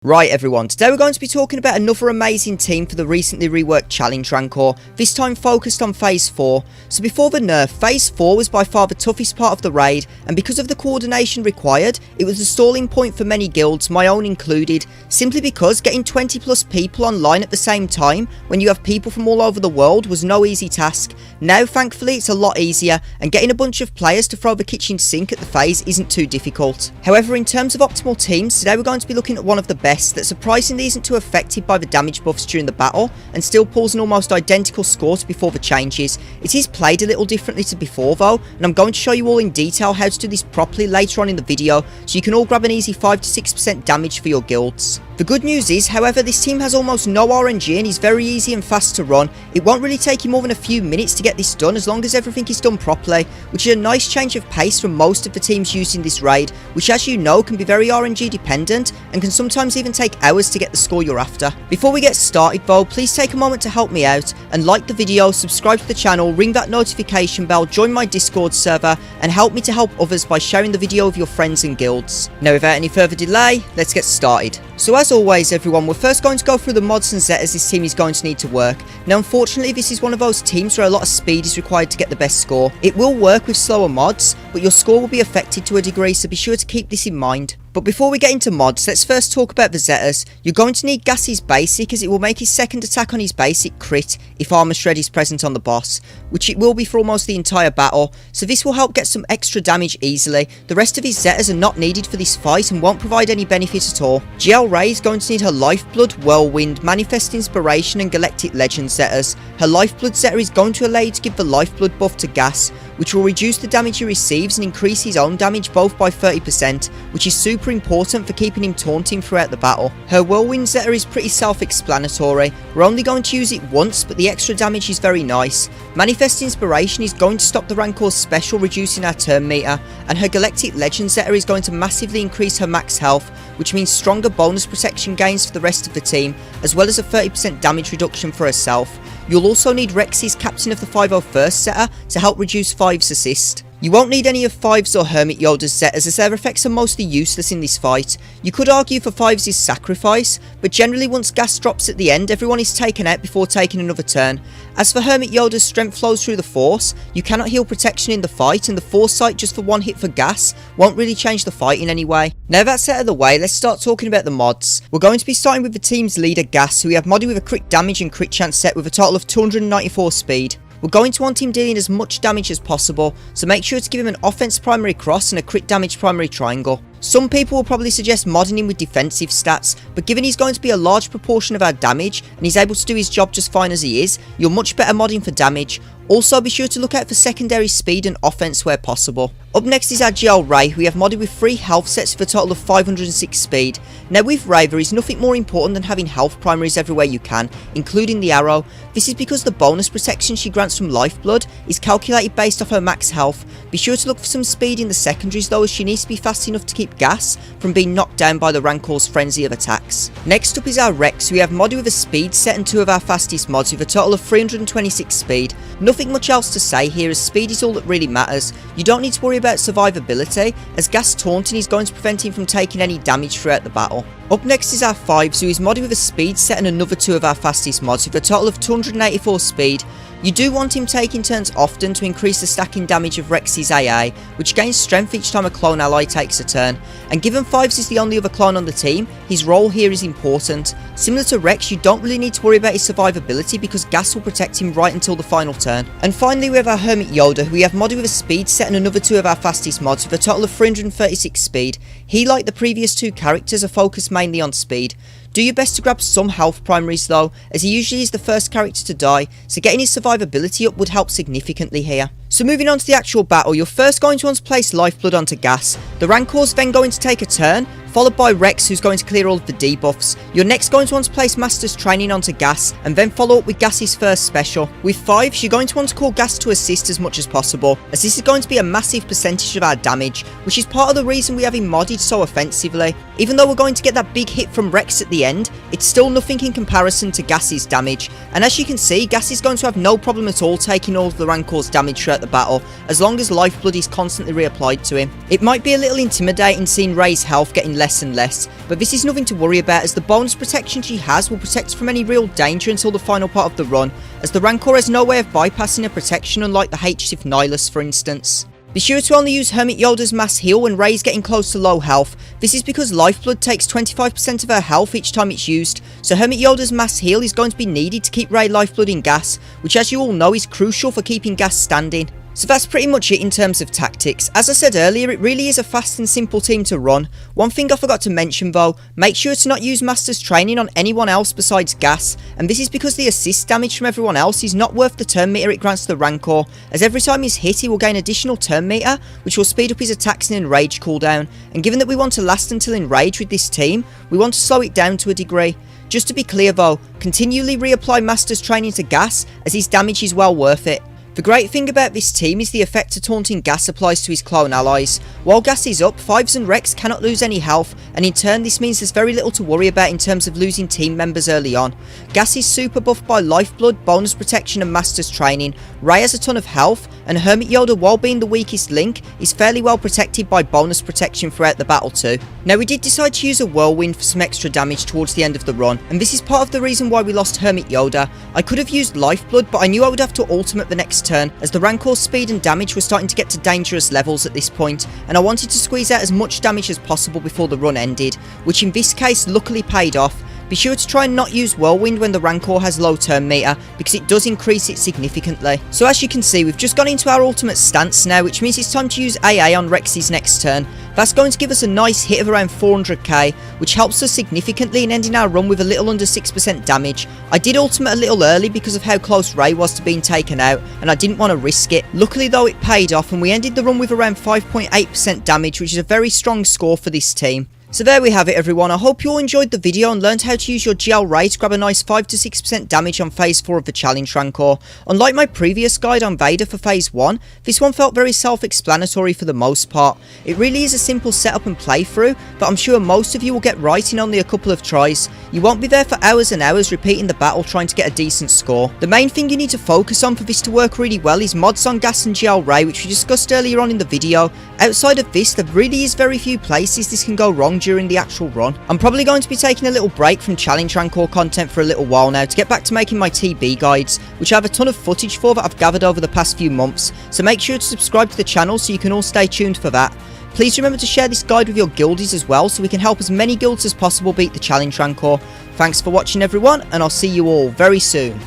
Right everyone, today we're going to be talking about another amazing team for the recently reworked challenge Rancor, this time focused on Phase 4. So before the nerf, Phase 4 was by far the toughest part of the raid, and because of the coordination required, it was a stalling point for many guilds, my own included, simply because getting 20 plus people online at the same time, when you have people from all over the world, was no easy task. Now thankfully it's a lot easier, and getting a bunch of players to throw the kitchen sink at the phase isn't too difficult. However, in terms of optimal teams, today we're going to be looking at one of the best that surprisingly isn't too affected by the damage buffs during the battle and still pulls an almost identical score to before the changes. It is played a little differently to before though, and I'm going to show you all in detail how to do this properly later on in the video so you can all grab an easy 5 to 6% damage for your guilds. The good news is, however, this team has almost no RNG and is very easy and fast to run. It won't really take you more than a few minutes to get this done as long as everything is done properly, which is a nice change of pace from most of the teams used in this raid, which as you know can be very RNG dependent and can sometimes even take hours to get the score you're after. Before we get started though, please take a moment to help me out and like the video, subscribe to the channel, ring that notification bell, join my Discord server and help me to help others by sharing the video with your friends and guilds. Now without any further delay, let's get started. So as always everyone, we're first going to go through the mods and zetas this team is going to need to work. Now unfortunately this is one of those teams where a lot of speed is required to get the best score. It will work with slower mods, but your score will be affected to a degree, so be sure to keep this in mind. But before we get into mods, let's first talk about the zetas. You're going to need Gas's basic as it will make his second attack on his basic crit if armor shred is present on the boss, which it will be for almost the entire battle, so this will help get some extra damage easily. The rest of his zetas are not needed for this fight and won't provide any benefit at all. GL Ray is going to need her Lifeblood, Whirlwind, Manifest Inspiration and Galactic Legend zetas. Her Lifeblood zeta is going to allow you to give the Lifeblood buff to Gas, which will reduce the damage he receives and increase his own damage both by 30%, which is super important for keeping him taunting throughout the battle. Her Whirlwind zeta is pretty self-explanatory. We're only going to use it once, but the extra damage is very nice. Manifest Inspiration is going to stop the Rancor's special, reducing our turn meter, and her Galactic Legend zeta is going to massively increase her max health, which means stronger bonus protection gains for the rest of the team, as well as a 30% damage reduction for herself. You'll also need Rex's Captain of the 501st zeta to help reduce 5's assist. You won't need any of 5's or Hermit Yoda's zetas as their effects are mostly useless in this fight. You could argue for 5's Sacrifice, but generally once Gas drops at the end, everyone is taken out before taking another turn. As for Hermit Yoda's Strength flows through the Force, you cannot heal protection in the fight, and the Foresight just for one hit for Gas won't really change the fight in any way. Now that's out of the way, let's start talking about the mods. We're going to be starting with the team's leader Gas, who we have modded with a crit damage and crit chance set with a total of 294 speed. We're going to want him dealing as much damage as possible, so make sure to give him an offense primary cross and a crit damage primary triangle. Some people will probably suggest modding him with defensive stats, but given he's going to be a large proportion of our damage and he's able to do his job just fine as he is, you're much better modding for damage. Also be sure to look out for secondary speed and offense where possible. Up next is our GL Ray, who we have modded with 3 health sets for a total of 506 speed. Now with Ray there is nothing more important than having health primaries everywhere you can, including the arrow. This is because the bonus protection she grants from Lifeblood is calculated based off her max health. Be sure to look for some speed in the secondaries though, as she needs to be fast enough to keep Gas from being knocked down by the Rancor's frenzy of attacks. Next up is our Rex, who we have modded with a speed set and 2 of our fastest mods with a total of 326 speed. Nothing much else to say here as speed is all that really matters. You don't need to worry about survivability as Gas taunting is going to prevent him from taking any damage throughout the battle. Up next is our 5's, who is modded with a speed set and another 2 of our fastest mods with a total of 284 speed. You do want him taking turns often to increase the stacking damage of Rex's AA, which gains strength each time a clone ally takes a turn, and given 5's is the only other clone on the team, his role here is important. Similar to Rex, you don't really need to worry about his survivability because Gas will protect him right until the final turn. And finally we have our Hermit Yoda, who we have modded with a speed set and another 2 of our fastest mods with a total of 336 speed. He, like the previous 2 characters, are focused mainly on speed. Do your best to grab some health primaries though, as he usually is the first character to die, so getting his survivability up would help significantly here. So moving on to the actual battle, you're first going to want to place Lifeblood onto Gas. The Rancor's then going to take a turn, followed by Rex, who's going to clear all of the debuffs. You're next going to want to place Master's Training onto Gas, and then follow up with Gas's first special. With 5's, you're going to want to call Gas to assist as much as possible, as this is going to be a massive percentage of our damage, which is part of the reason we have him modded so offensively. Even though we're going to get that big hit from Rex at the end, it's still nothing in comparison to Gas's damage, and as you can see, Gas is going to have no problem at all taking all of the Rancor's damage throughout the battle, as long as Lifeblood is constantly reapplied to him. It might be a little intimidating seeing Ray's health getting less and less, but this is nothing to worry about as the bonus protection she has will protect from any real danger until the final part of the run, as the Rancor has no way of bypassing her protection unlike the H-Sith Nihilus for instance. Be sure to only use Hermit Yoda's mass heal when Rey's getting close to low health. This is because Lifeblood takes 25% of her health each time it's used, so Hermit Yoda's mass heal is going to be needed to keep Rey Lifeblood in gas, which as you all know is crucial for keeping gas standing. So that's pretty much it in terms of tactics. As I said earlier, it really is a fast and simple team to run. One thing I forgot to mention though, make sure to not use Master's Training on anyone else besides Gas, and this is because the assist damage from everyone else is not worth the turn meter it grants to the Rancor, as every time he's hit he will gain additional turn meter, which will speed up his attacks and enrage cooldown, and given that we want to last until enrage with this team, we want to slow it down to a degree. Just to be clear though, continually reapply Master's Training to Gas, as his damage is well worth it. The great thing about this team is the effect a taunting Gas applies to his clone allies. While Gas is up, Fives and Rex cannot lose any health, and in turn this means there's very little to worry about in terms of losing team members early on. Gas is super buffed by Lifeblood, bonus protection and Master's Training, Rey has a ton of health, and Hermit Yoda, while being the weakest link, is fairly well protected by bonus protection throughout the battle too. Now we did decide to use a Whirlwind for some extra damage towards the end of the run, and this is part of the reason why we lost Hermit Yoda. I could have used Lifeblood, but I knew I would have to ultimate the next turn, as the Rancor's speed and damage were starting to get to dangerous levels at this point, and I wanted to squeeze out as much damage as possible before the run ended, which in this case luckily paid off. Be sure to try and not use Whirlwind when the Rancor has low turn meter, because it does increase it significantly. So as you can see, we've just gone into our ultimate stance now, which means it's time to use AA on Rex's next turn. That's going to give us a nice hit of around 400k, which helps us significantly in ending our run with a little under 6% damage. I did ultimate a little early because of how close Rey was to being taken out, and I didn't want to risk it. Luckily though, it paid off, and we ended the run with around 5.8% damage, which is a very strong score for this team. So there we have it everyone, I hope you all enjoyed the video and learned how to use your GL Rey to grab a nice 5 to 6% damage on phase 4 of the challenge Rancor. Unlike my previous guide on Vader for phase 1, this one felt very self-explanatory for the most part. It really is a simple setup and playthrough, but I'm sure most of you will get right in only a couple of tries. You won't be there for hours and hours repeating the battle trying to get a decent score. The main thing you need to focus on for this to work really well is mods on Gas and GL Rey, which we discussed earlier on in the video. Outside of this, there really is very few places this can go wrong during the actual run. I'm probably going to be taking a little break from challenge Rancor content for a little while now to get back to making my TB guides, which I have a ton of footage for that I've gathered over the past few months, so make sure to subscribe to the channel so you can all stay tuned for that. Please remember to share this guide with your guildies as well so we can help as many guilds as possible beat the challenge Rancor. Thanks for watching everyone, and I'll see you all very soon.